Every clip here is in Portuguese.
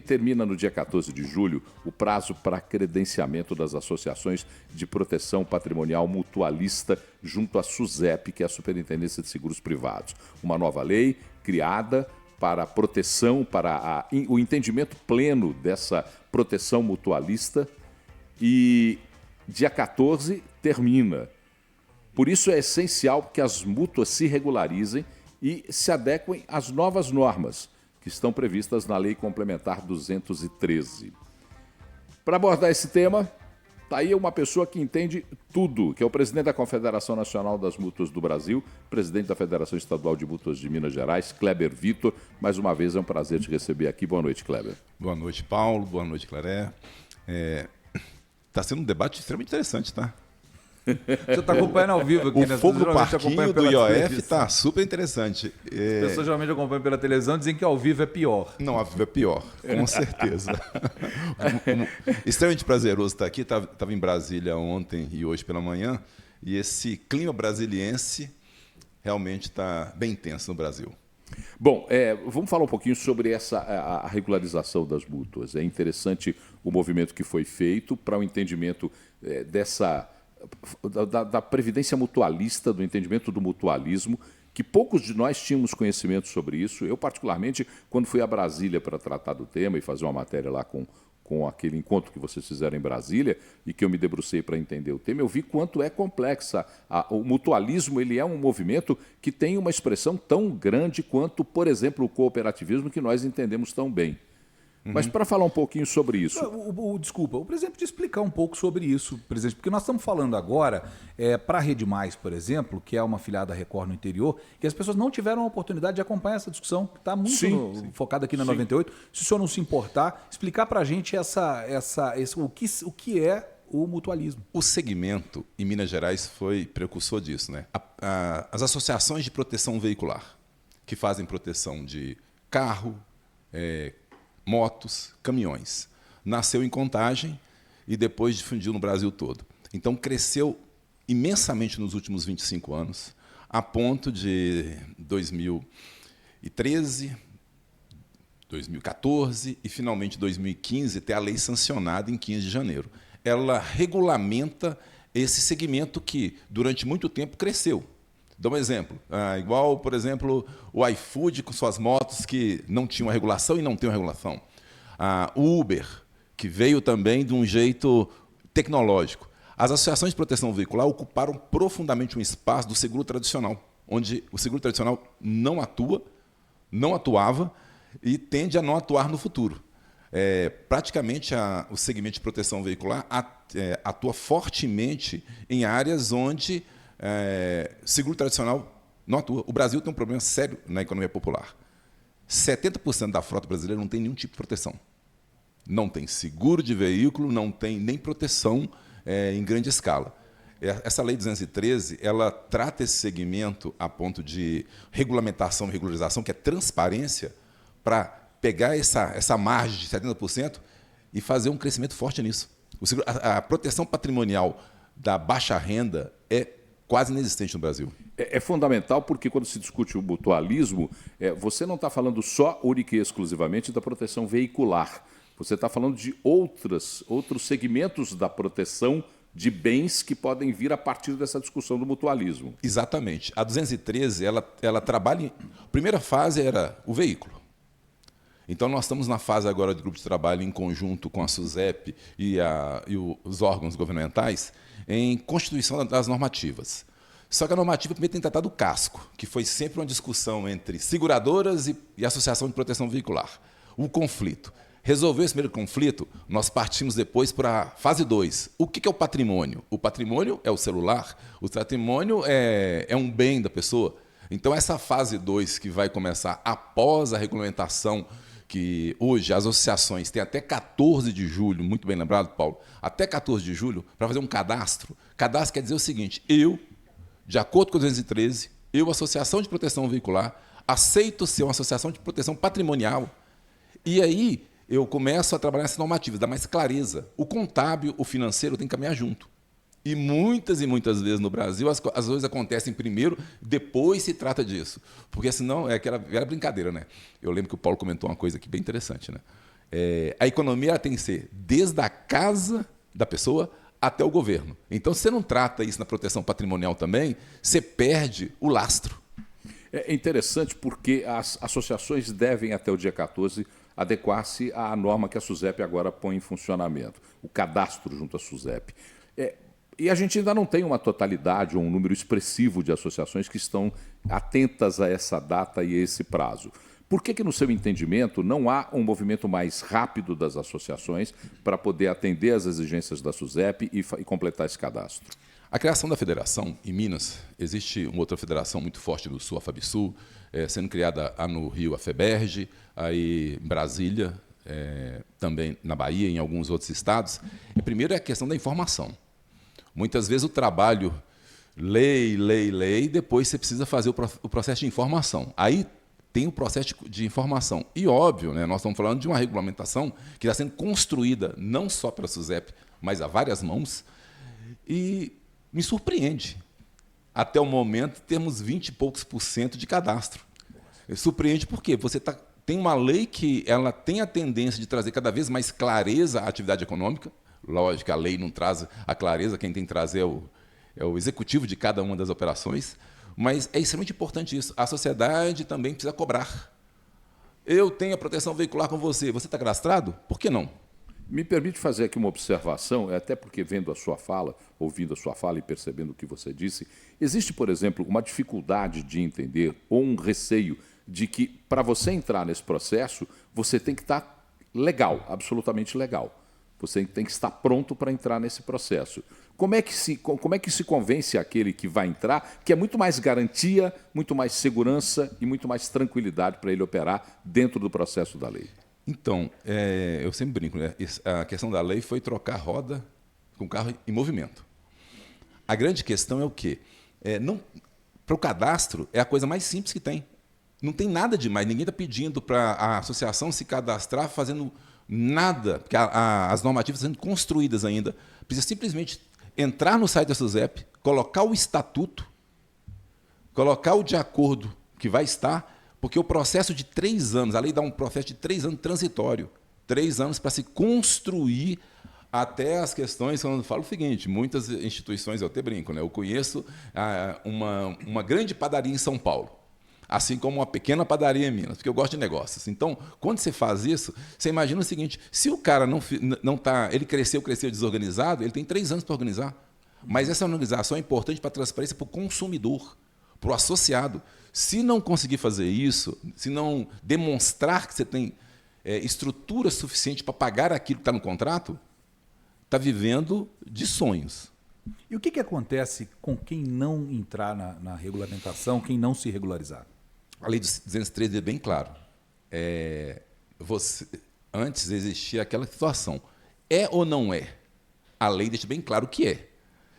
termina no dia 14 de julho o prazo para credenciamento das associações de proteção patrimonial mutualista junto à SUSEP, que é a Superintendência de Seguros Privados. Uma nova lei criada para a proteção, para o entendimento pleno dessa proteção mutualista, e dia 14 termina. Por isso é essencial que as mútuas se regularizem e se adequem às novas normas que estão previstas na Lei Complementar 213. Para abordar esse tema, está aí uma pessoa que entende tudo, que é o presidente da Confederação Nacional das Mútuas do Brasil, presidente da Federação Estadual de Mútuas de Minas Gerais, Kleber Vitor. Mais uma vez é um prazer te receber aqui. Boa noite, Kleber. Boa noite, Paulo. Boa noite, Claré. Está sendo um debate extremamente interessante, tá? Você está acompanhando ao vivo aqui, o fogo do parquinho do IOF está super interessante. As pessoas geralmente acompanham pela televisão e dizem que ao vivo é pior. Não, ao vivo é pior, com certeza. Extremamente prazeroso estar aqui. Estava em Brasília ontem e hoje pela manhã, e esse clima brasiliense realmente está bem intenso no Brasil. Bom, vamos falar um pouquinho sobre a regularização das mútuas. É interessante o movimento que foi feito para o entendimento da previdência mutualista, do entendimento do mutualismo, que poucos de nós tínhamos conhecimento sobre isso. Eu, particularmente, quando fui a Brasília para tratar do tema e fazer uma matéria lá com aquele encontro que vocês fizeram em Brasília e que eu me debrucei para entender o tema, eu vi quanto é complexa. O mutualismo, ele é um movimento que tem uma expressão tão grande quanto, por exemplo, o cooperativismo, que nós entendemos tão bem. Mas para falar um pouquinho sobre isso... Desculpa, o presidente podia explicar um pouco sobre isso, presidente, porque nós estamos falando agora para a Rede Mais, por exemplo, que é uma filiada da Record no interior, e as pessoas não tiveram a oportunidade de acompanhar essa discussão, que está muito focada aqui na 98. Se o senhor não se importar, explicar para a gente o que é o mutualismo. O segmento em Minas Gerais foi precursor disso, né? As associações de proteção veicular, que fazem proteção de carro, motos, caminhões. Nasceu em Contagem e depois difundiu no Brasil todo. Então, cresceu imensamente nos últimos 25 anos, a ponto de 2013, 2014 e, finalmente, 2015, ter a lei sancionada em 15 de janeiro. Ela regulamenta esse segmento que, durante muito tempo, cresceu. Dou um exemplo. Igual, por exemplo, o iFood com suas motos que não tinham regulação e não tem regulação. O Uber, que veio também de um jeito tecnológico. As associações de proteção veicular ocuparam profundamente um espaço do seguro tradicional, onde o seguro tradicional não atuava e tende a não atuar no futuro. Praticamente o segmento de proteção veicular atua fortemente em áreas onde seguro tradicional não atua. O Brasil tem um problema sério na economia popular. 70% da frota brasileira não tem nenhum tipo de proteção. Não tem seguro de veículo, não tem nem proteção em grande escala. Essa Lei 213, ela trata esse segmento a ponto de regulamentação e regularização, que é transparência, para pegar essa margem de 70% e fazer um crescimento forte nisso. A proteção patrimonial da baixa renda é quase inexistente no Brasil. É fundamental porque, quando se discute o mutualismo, você não está falando só, única e exclusivamente, da proteção veicular. Você está falando de outros segmentos da proteção de bens que podem vir a partir dessa discussão do mutualismo. Exatamente. A 213, ela trabalha... A primeira fase era o veículo. Então, nós estamos na fase agora de grupo de trabalho em conjunto com a SUSEP e os órgãos governamentais em constituição das normativas. Só que a normativa primeiro tem tratado do casco, que foi sempre uma discussão entre seguradoras e associação de proteção veicular. O conflito. Resolveu esse primeiro conflito, nós partimos depois para a fase 2. O que é o patrimônio? O patrimônio é o celular, o patrimônio é um bem da pessoa. Então, essa fase 2 que vai começar após a regulamentação, que hoje as associações têm até 14 de julho, muito bem lembrado, Paulo, até 14 de julho, para fazer um cadastro. Cadastro quer dizer o seguinte: de acordo com o 213, Associação de Proteção Veicular, aceito ser uma associação de proteção patrimonial. E aí eu começo a trabalhar essa normativa, dá mais clareza. O contábil, o financeiro tem que caminhar junto. E muitas vezes no Brasil as coisas acontecem primeiro, depois se trata disso. Porque senão é aquela velha brincadeira, né? Eu lembro que o Paulo comentou uma coisa aqui bem interessante, né? A economia ela tem que ser desde a casa da pessoa até o governo. Então, se você não trata isso na proteção patrimonial também, você perde o lastro. É interessante porque as associações devem, até o dia 14, adequar-se à norma que a SUSEP agora põe em funcionamento, o cadastro junto à SUSEP. E a gente ainda não tem uma totalidade ou um número expressivo de associações que estão atentas a essa data e a esse prazo. Por que, no seu entendimento, não há um movimento mais rápido das associações para poder atender às exigências da SUSEP e completar esse cadastro? A criação da federação em Minas, existe uma outra federação muito forte no Sul, a FABSul, sendo criada no Rio, a FEBERJ, aí em Brasília, também na Bahia, em alguns outros estados. Primeiro é a questão da informação. Muitas vezes o trabalho lei, depois você precisa fazer o processo de informação. Aí tem o processo de informação. E óbvio, né, nós estamos falando de uma regulamentação que está sendo construída não só pela SUSEP, mas a várias mãos, e me surpreende. Até o momento, temos 20 e poucos % de cadastro. Surpreende porque você tem uma lei que ela tem a tendência de trazer cada vez mais clareza à atividade econômica. Lógico, a lei não traz a clareza, quem tem que trazer é o executivo de cada uma das operações, mas é extremamente importante isso. A sociedade também precisa cobrar. Eu tenho a proteção veicular com você. Você está cadastrado? Por que não? Me permite fazer aqui uma observação, até porque vendo a sua fala, ouvindo a sua fala e percebendo o que você disse, existe, por exemplo, uma dificuldade de entender ou um receio de que, para você entrar nesse processo, você tem que estar legal, absolutamente legal. Você tem que estar pronto para entrar nesse processo. Como é que se convence aquele que vai entrar, que é muito mais garantia, muito mais segurança e muito mais tranquilidade para ele operar dentro do processo da lei? Então, eu sempre brinco, né? A questão da lei foi trocar roda com carro em movimento. A grande questão é o quê? Para o cadastro, é a coisa mais simples que tem. Não tem nada demais. Ninguém está pedindo para a associação se cadastrar fazendo nada, porque as normativas estão sendo construídas ainda. Precisa simplesmente entrar no site da SUSEP, colocar o estatuto, colocar o de acordo que vai estar, porque o processo de 3 anos, a lei dá um processo de 3 anos transitório, 3 anos para se construir até as questões. Quando eu falo o seguinte, muitas instituições, eu até brinco, né? Eu conheço uma grande padaria em São Paulo, assim como uma pequena padaria em Minas, porque eu gosto de negócios. Então, quando você faz isso, você imagina o seguinte, se o cara ele cresceu desorganizado, ele tem 3 anos para organizar. Mas essa organização é importante para a transparência para o consumidor, para o associado. Se não conseguir fazer isso, se não demonstrar que você tem estrutura suficiente para pagar aquilo que está no contrato, está vivendo de sonhos. E o que acontece com quem não entrar na regulamentação, quem não se regularizar? A lei dos 213 é bem claro. Antes existia aquela situação. É ou não é? A lei deixa bem claro o que é.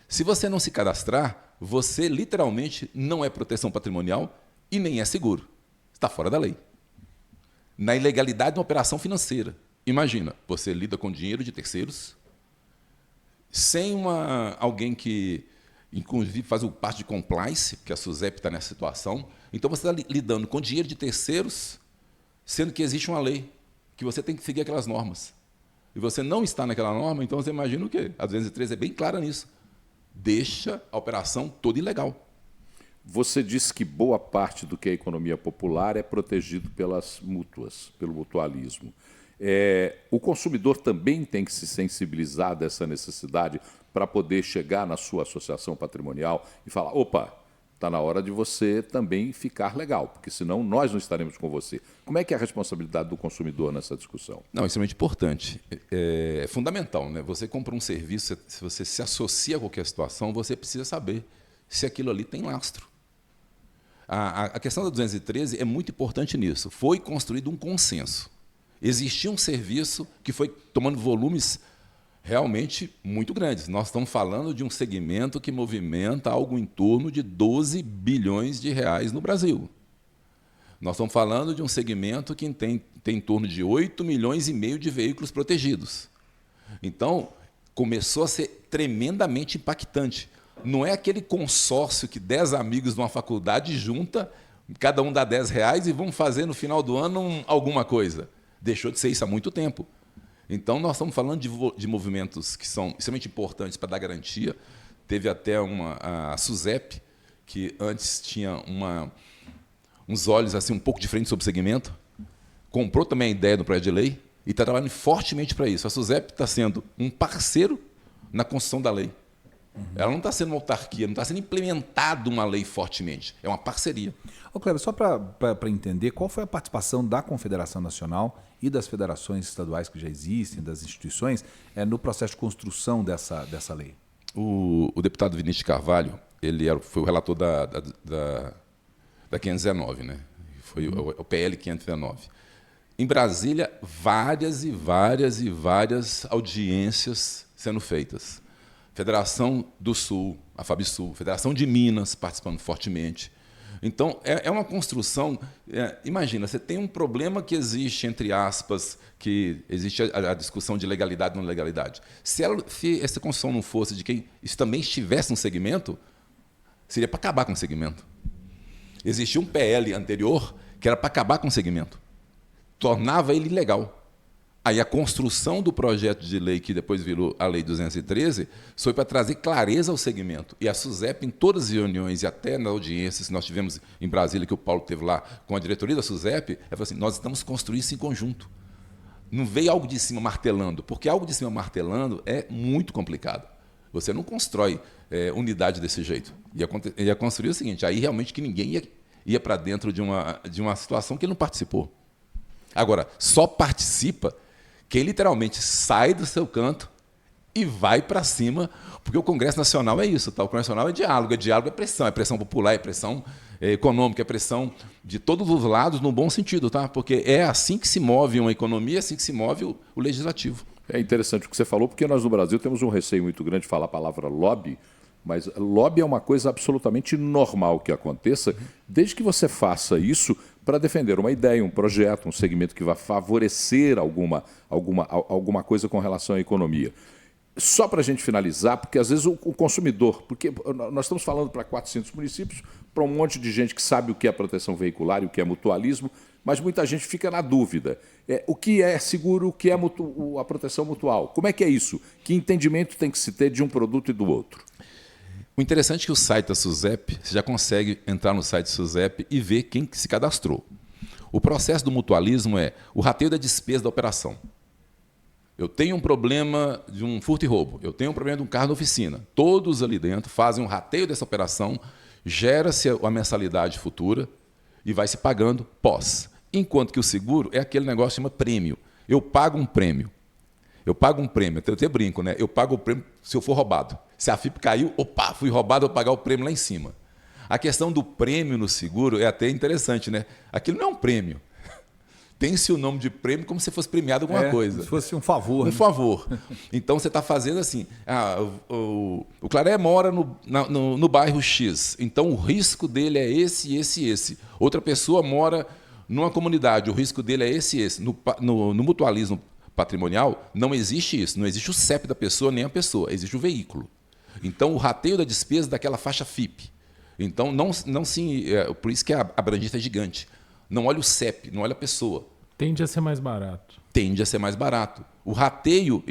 Se você não se cadastrar, você literalmente não é proteção patrimonial e nem é seguro. Está fora da lei. Na ilegalidade de uma operação financeira. Imagina, você lida com dinheiro de terceiros, sem alguém que, inclusive, faz o parte de compliance, porque a SUSEP está nessa situação. Então, você está lidando com dinheiro de terceiros, sendo que existe uma lei, que você tem que seguir aquelas normas. E você não está naquela norma, então você imagina o quê? A 213 é bem clara nisso. Deixa a operação toda ilegal. Você disse que boa parte do que é economia popular é protegido pelas mútuas, pelo mutualismo. O consumidor também tem que se sensibilizar dessa necessidade para poder chegar na sua associação patrimonial e falar, opa, está na hora de você também ficar legal, porque senão nós não estaremos com você. Como é que é a responsabilidade do consumidor nessa discussão? Não, isso é muito importante. É fundamental, né? Você compra um serviço, se você se associa a qualquer situação, você precisa saber se aquilo ali tem lastro. A questão da 213 é muito importante nisso. Foi construído um consenso. Existia um serviço que foi tomando volumes realmente muito grandes. Nós estamos falando de um segmento que movimenta algo em torno de 12 bilhões de reais no Brasil. Nós estamos falando de um segmento que tem em torno de 8 milhões e meio de veículos protegidos. Então, começou a ser tremendamente impactante. Não é aquele consórcio que 10 amigos de uma faculdade junta, cada um dá R$10 e vão fazer no final do ano alguma coisa. Deixou de ser isso há muito tempo. Então, nós estamos falando de movimentos que são extremamente importantes para dar garantia. Teve até a SUSEP, que antes tinha uns olhos assim, um pouco diferentes sobre o segmento, comprou também a ideia do projeto de lei e está trabalhando fortemente para isso. A SUSEP está sendo um parceiro na construção da lei. Ela não está sendo uma autarquia, não está sendo implementada uma lei fortemente. É uma parceria. Ô, Kleber, só para entender, qual foi a participação da Confederação Nacional e das federações estaduais que já existem, das instituições, no processo de construção dessa lei? O deputado Vinícius Carvalho, foi o relator da 519, né? Foi o PL 519. Em Brasília, várias audiências sendo feitas. Federação do Sul, a FABSul, Federação de Minas participando fortemente. Então, é uma construção... imagina, você tem um problema que existe, entre aspas, que existe a discussão de legalidade e não legalidade. Se essa construção não fosse de quem também estivesse no segmento, seria para acabar com o segmento. Existia um PL anterior que era para acabar com o segmento. Tornava ele ilegal. Aí a construção do projeto de lei, que depois virou a Lei 213, foi para trazer clareza ao segmento. E a SUSEP, em todas as reuniões e até nas audiências que nós tivemos em Brasília, que o Paulo teve lá com a diretoria da SUSEP, ela falou assim, nós estamos construindo isso em conjunto. Não veio algo de cima martelando, porque algo de cima martelando é muito complicado. Você não constrói unidade desse jeito. Ia construir o seguinte, aí realmente que ninguém ia para dentro de uma situação que ele não participou. Agora, só participa quem literalmente sai do seu canto e vai para cima, porque o Congresso Nacional é isso, tá? O Congresso Nacional é diálogo é pressão popular, é pressão econômica, é pressão de todos os lados, no bom sentido, tá? Porque é assim que se move uma economia, é assim que se move o legislativo. É interessante o que você falou, porque nós no Brasil temos um receio muito grande de falar a palavra lobby, mas lobby é uma coisa absolutamente normal que aconteça, desde que você faça isso para defender uma ideia, um projeto, um segmento que vai favorecer alguma coisa com relação à economia. Só para a gente finalizar, porque às vezes o consumidor, porque nós estamos falando para 400 municípios, para um monte de gente que sabe o que é proteção veicular e o que é mutualismo, mas muita gente fica na dúvida. O que é seguro, o que é a proteção mutual? Como é que é isso? Que entendimento tem que se ter de um produto e do outro? O interessante é que o site da SUSEP, você já consegue entrar no site da SUSEP e ver quem se cadastrou. O processo do mutualismo é o rateio da despesa da operação. Eu tenho um problema de um furto e roubo, eu tenho um problema de um carro na oficina. Todos ali dentro fazem um rateio dessa operação, gera-se a mensalidade futura e vai se pagando pós. Enquanto que o seguro é aquele negócio que chama prêmio. Eu pago um prêmio. Eu até brinco, né? Eu pago o prêmio se eu for roubado. Se a FIP caiu, opa, fui roubado, eu vou pagar o prêmio lá em cima. A questão do prêmio no seguro é até interessante, né? Aquilo não é um prêmio. Tem-se o nome de prêmio como se fosse premiado alguma coisa. Se fosse um favor. Um favor. Então, você está fazendo assim, o Claré mora no bairro X, então o risco dele é esse, esse e esse. Outra pessoa mora numa comunidade, o risco dele é esse e esse. No mutualismo patrimonial, não existe isso. Não existe o CEP da pessoa nem a pessoa, existe o veículo. Então, o rateio da despesa daquela faixa FIP. Então, por isso que a abrangência é gigante. Não olha o CEP, não olha a pessoa. Tende a ser mais barato. Tende a ser mais barato. O rateio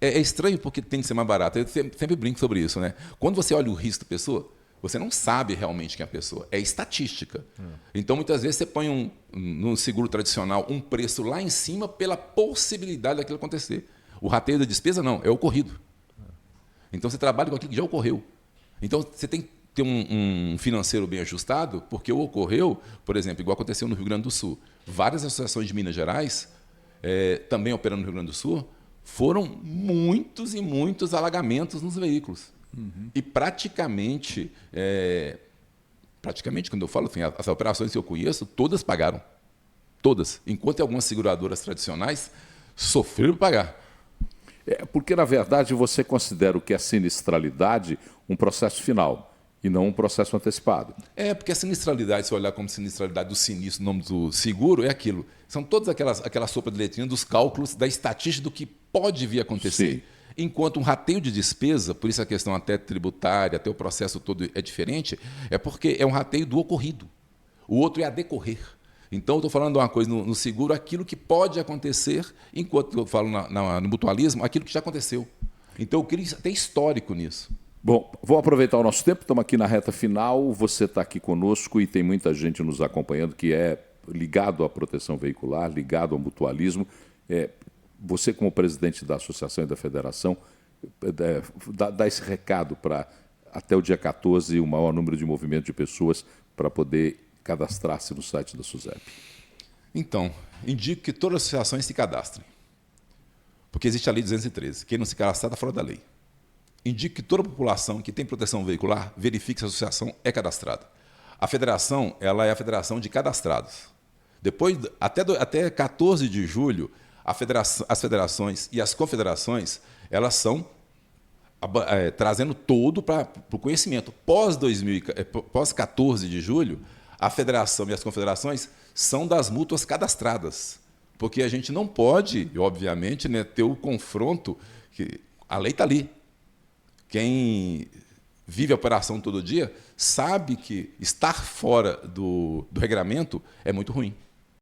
é estranho porque tem que ser mais barato. Eu sempre brinco sobre isso, né? Quando você olha o risco da pessoa, você não sabe realmente quem é a pessoa. É estatística. Então, muitas vezes, você põe no seguro tradicional um preço lá em cima pela possibilidade daquilo acontecer. O rateio da despesa, não. É ocorrido. Então, você trabalha com aquilo que já ocorreu. Então, você tem que ter um financeiro bem ajustado, porque ocorreu, por exemplo, igual aconteceu no Rio Grande do Sul. Várias associações de Minas Gerais, também operando no Rio Grande do Sul, foram muitos e muitos alagamentos nos veículos. E praticamente, quando eu falo assim, as operações que eu conheço, todas pagaram. Todas. Enquanto algumas seguradoras tradicionais sofreram para pagar. Porque, na verdade, você considera o que é sinistralidade um processo final e não um processo antecipado. Porque a sinistralidade, se olhar como sinistralidade do sinistro, o nome do seguro, é aquilo. São todas aquela sopa de letrinha dos cálculos, da estatística do que pode vir a acontecer. Sim. Enquanto um rateio de despesa, por isso a questão até tributária, até o processo todo é diferente, é porque é um rateio do ocorrido. O outro é a decorrer. Então, eu estou falando uma coisa no seguro, aquilo que pode acontecer, enquanto eu falo no mutualismo, aquilo que já aconteceu. Então, eu queria ter histórico nisso. Bom, vou aproveitar o nosso tempo, estamos aqui na reta final, você está aqui conosco e tem muita gente nos acompanhando que é ligado à proteção veicular, ligado ao mutualismo. Você, como presidente da associação e da federação, dá esse recado para, até o dia 14, o maior número de movimento de pessoas para poder cadastrar-se no site da SUSEP. Então, indico que todas as associações se cadastrem, porque existe a Lei 213. Quem não se cadastrar está fora da lei. Indico que toda a população que tem proteção veicular verifique se a associação é cadastrada. A federação, ela é a federação de cadastrados. Depois, até 14 de julho, as federações e as confederações, elas são trazendo todo para o conhecimento. Pós 14 de julho, a federação e as confederações são das mútuas cadastradas, porque a gente não pode, obviamente, né, ter o confronto, que a lei está ali. Quem vive a operação todo dia sabe que estar fora do regramento é muito ruim.